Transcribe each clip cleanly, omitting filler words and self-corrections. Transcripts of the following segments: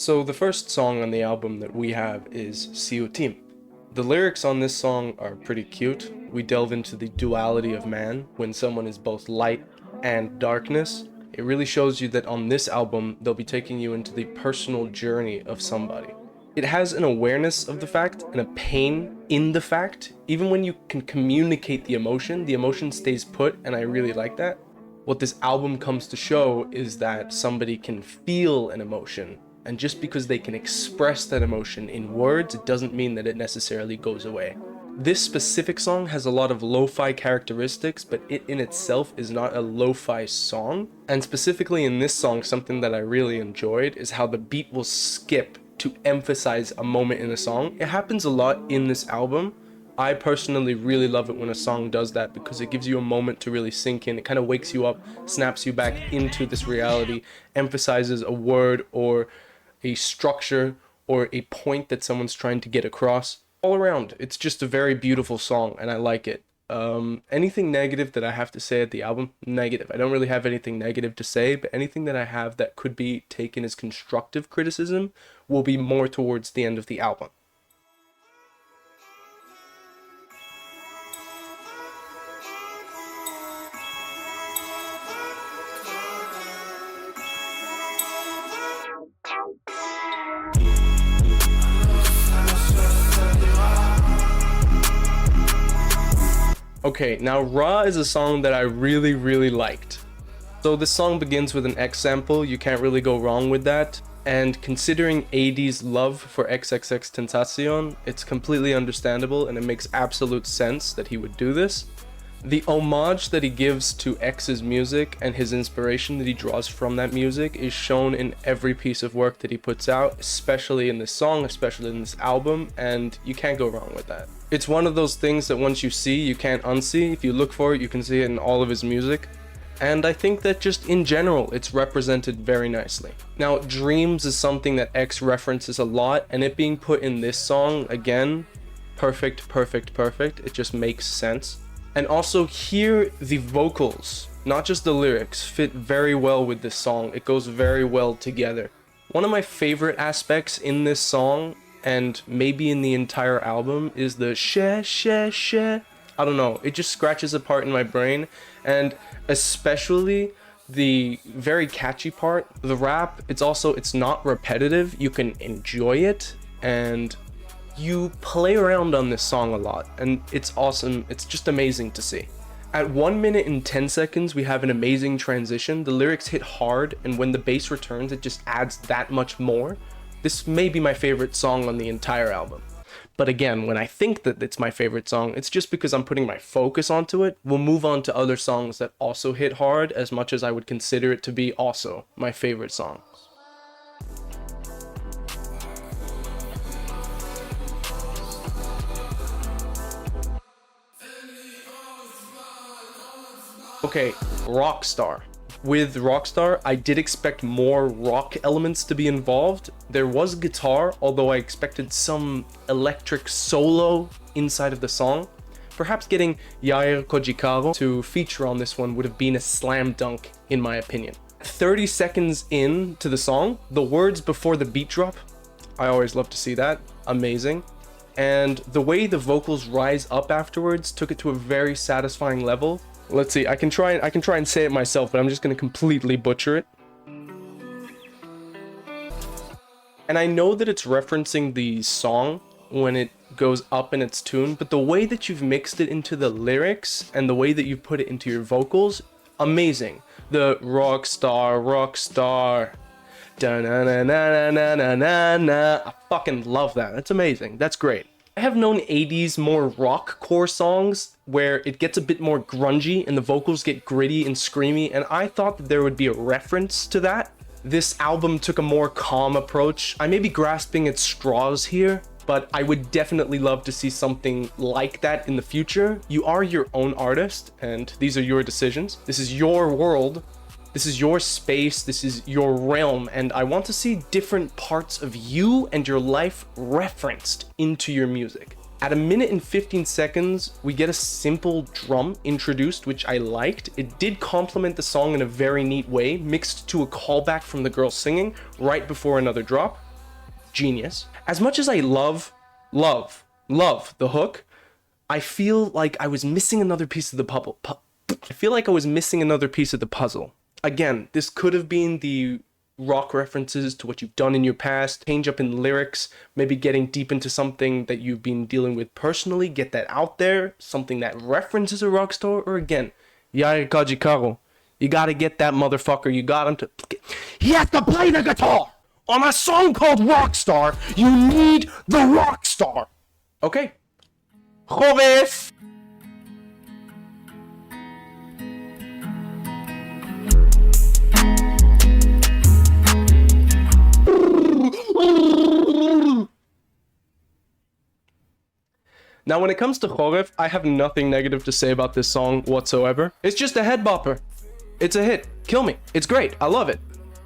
So the first song on the album that we have is Siutim. The lyrics on this song are pretty cute. We delve into the duality of man when someone is both light and darkness. It really shows you that on this album, they'll be taking you into the personal journey of somebody. It has an awareness of the fact and a pain in the fact. Even when you can communicate the emotion stays put, and I really like that. What this album comes to show is that somebody can feel an emotion, and just because they can express that emotion in words, it doesn't mean that it necessarily goes away. This specific song has a lot of lo-fi characteristics, but it in itself is not a lo-fi song. And specifically in this song, something that I really enjoyed is how the beat will skip to emphasize a moment in a song. It happens a lot in this album. I personally really love it when a song does that because it gives you a moment to really sink in. It kind of wakes you up, snaps you back into this reality, emphasizes a word or a structure or a point that someone's trying to get across. All around, it's just a very beautiful song and I like it. Anything negative that I have to say at the album? Negative. I don't really have anything negative to say, but anything that I have that could be taken as constructive criticism will be more towards the end of the album. Okay, now Ra is a song that I really liked. So this song begins with an X sample, you can't really go wrong with that. And considering AYYDEE's love for XXXTentacion, it's completely understandable and it makes absolute sense that he would do this. The homage that he gives to X's music and his inspiration that he draws from that music is shown in every piece of work that he puts out, especially in this song, especially in this album, and you can't go wrong with that. It's one of those things that once you see, you can't unsee. If you look for it, you can see it in all of his music. And I think that just in general, it's represented very nicely. Now, dreams is something that X references a lot, and it being put in this song, again, perfect. It just makes sense. And also here, the vocals, not just the lyrics, fit very well with this song. It goes very well together. One of my favorite aspects in this song, and maybe in the entire album, is the she. I don't know, it just scratches a part in my brain, and especially the very catchy part. The rap, it's not repetitive, you can enjoy it, and you play around on this song a lot, and it's awesome. It's just amazing to see. At 1 minute and 10 seconds, we have an amazing transition. The lyrics hit hard, and when the bass returns, it just adds that much more. This may be my favorite song on the entire album. But again, when I think that it's my favorite song, it's just because I'm putting my focus onto it. We'll move on to other songs that also hit hard, as much as I would consider it to be also my favorite song. Okay, Rockstar. With Rockstar, I did expect more rock elements to be involved. There was guitar, although I expected some electric solo inside of the song. Perhaps getting Yair Kojikaro to feature on this one would have been a slam dunk, in my opinion. 30 seconds into the song, the words before the beat drop, I always love to see that, amazing. And the way the vocals rise up afterwards took it to a very satisfying level. Let's see, I can try and say it myself, but I'm just gonna completely butcher it. And I know that it's referencing the song when it goes up in its tune, but the way that you've mixed it into the lyrics and the way that you've put it into your vocals, amazing. The rockstar, da-na-na-na-na-na-na-na. I fucking love that. That's amazing. That's great. I have known AYYDEE's more rock-core songs where it gets a bit more grungy and the vocals get gritty and screamy, and I thought that there would be a reference to that. This album took a more calm approach. I may be grasping at straws here, but I would definitely love to see something like that in the future. You are your own artist, and these are your decisions. This is your world. This is your space, this is your realm, and I want to see different parts of you and your life referenced into your music. At 1 minute and 15 seconds, we get a simple drum introduced, which I liked. It did complement the song in a very neat way, mixed to a callback from the girl singing right before another drop. genius. As much as I love the hook, I feel like I was missing another piece of the puzzle. Again, this could have been the rock references to what you've done in your past, change up in lyrics, maybe getting deep into something that you've been dealing with personally, get that out there, something that references a rock star, or again, Yari Kajikaru. You gotta get that motherfucker, you got him to... He has to play the guitar! On a song called Rockstar, you need the rock star! Okay. Joves! Now, when it comes to Choref, I have nothing negative to say about this song whatsoever. It's just a head bopper. It's a hit. Kill me. It's great. I love it.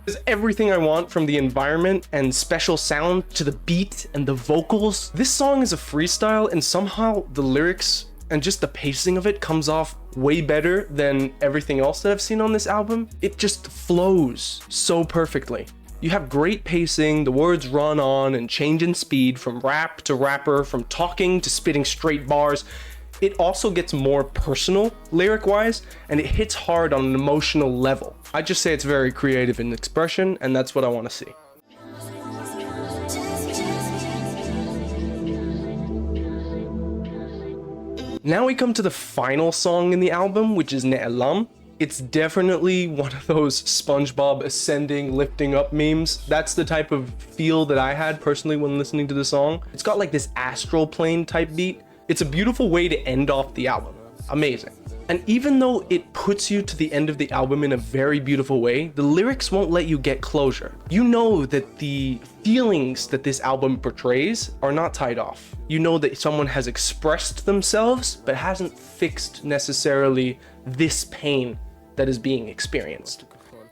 It's everything I want, from the environment and special sound to the beat and the vocals. This song is a freestyle, and somehow the lyrics and just the pacing of it comes off way better than everything else that I've seen on this album. It just flows so perfectly. You have great pacing, the words run on and change in speed from rap to rapper, from talking to spitting straight bars. It also gets more personal lyric-wise, and it hits hard on an emotional level. I just say it's very creative in expression, and that's what I want to see. Now we come to the final song in the album, which is Ne'elam. It's definitely one of those SpongeBob ascending, lifting up memes. That's the type of feel that I had personally when listening to the song. It's got like this astral plane type beat. It's a beautiful way to end off the album. Amazing. And even though it puts you to the end of the album in a very beautiful way, the lyrics won't let you get closure. You know that the feelings that this album portrays are not tied off. You know that someone has expressed themselves, but hasn't fixed necessarily this pain that is being experienced.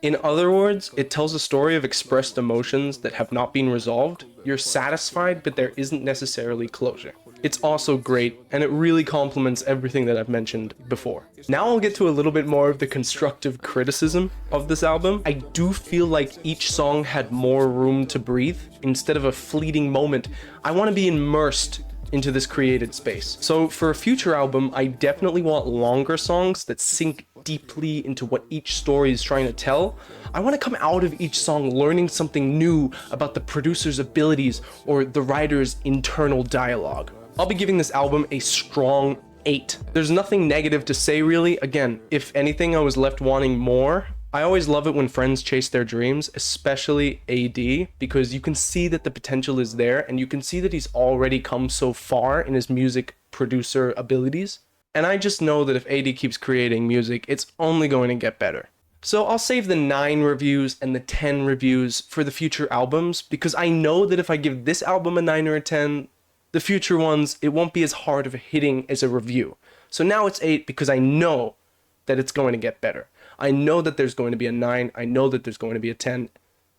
In other words, it tells a story of expressed emotions that have not been resolved. You're satisfied, but there isn't necessarily closure. It's also great, and it really complements everything that I've mentioned before. Now I'll get to a little bit more of the constructive criticism of this album. I do feel like each song had more room to breathe. Instead of a fleeting moment, I want to be immersed into this created space. So for a future album, I definitely want longer songs that sink deeply into what each story is trying to tell. I want to come out of each song learning something new about the producer's abilities or the writer's internal dialogue. I'll be giving this album a strong 8. There's nothing negative to say really. Again, if anything, I was left wanting more. I always love it when friends chase their dreams, especially AD, because you can see that the potential is there, and you can see that he's already come so far in his music producer abilities. And I just know that if AD keeps creating music, it's only going to get better. So I'll save the 9 reviews and the 10 reviews for the future albums, because I know that if I give this album a 9 or a 10, the future ones, it won't be as hard of a hitting as a review. So now it's 8 because I know that it's going to get better. I know that there's going to be a 9. I know that there's going to be a 10.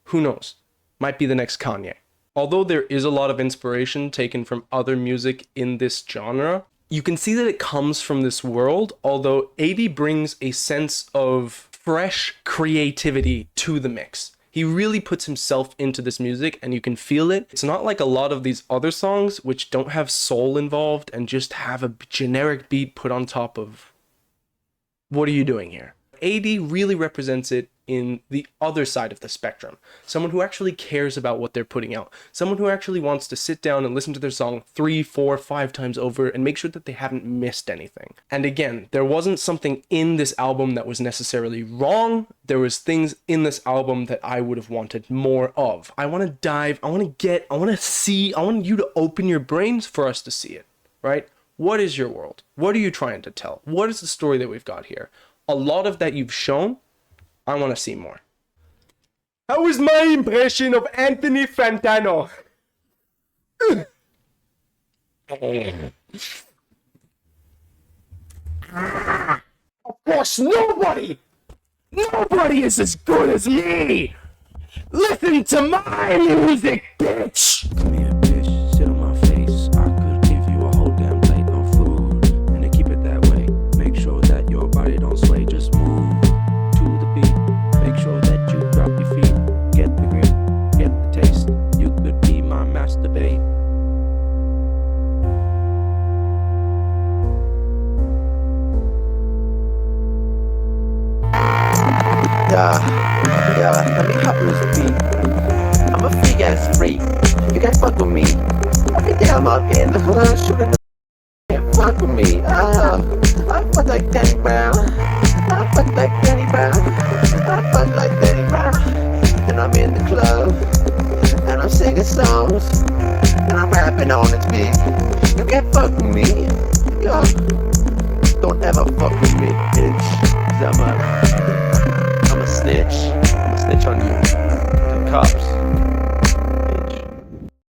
Who knows? Might be the next Kanye. Although there is a lot of inspiration taken from other music in this genre, you can see that it comes from this world, although AD brings a sense of fresh creativity to the mix. He really puts himself into this music, and you can feel it. It's not like a lot of these other songs which don't have soul involved and just have a generic beat put on top of... What are you doing here? AD really represents it in the other side of the spectrum. Someone who actually cares about what they're putting out. Someone who actually wants to sit down and listen to their song 3, 4, 5 times over and make sure that they haven't missed anything. And again, there wasn't something in this album that was necessarily wrong. There was things in this album that I would have wanted more of. I want to dive, I want to see, I want you to open your brains for us to see it, right? What is your world? What are you trying to tell? What is the story that we've got here? A lot of that you've shown. I want to see more. How was my impression of Anthony Fantano? Of course, nobody is as good as me. Listen to my music, bitch. Come here, bitch. Sit on my face. I could give you a whole damn plate of food, and to keep it that way, make sure that your body don't sway. Just move to the beat. Make sure that you drop your feet. Get the grip, get the taste. You could be my Yeah, let me hop on this beat. I'm a freak ass freak. You can't fuck with me. Every day I'm out in the hood shooting the can't fuck with me. I fuck like Danny Brown. I fuck like Danny Brown. I fuck like Danny Brown. And I'm in the club. And I'm singing songs. And I'm rapping on this beat. You can't fuck with me. Yo, don't ever fuck with me, bitch. 'Cause I'm a snitch. I'm a snitch on you. The cops.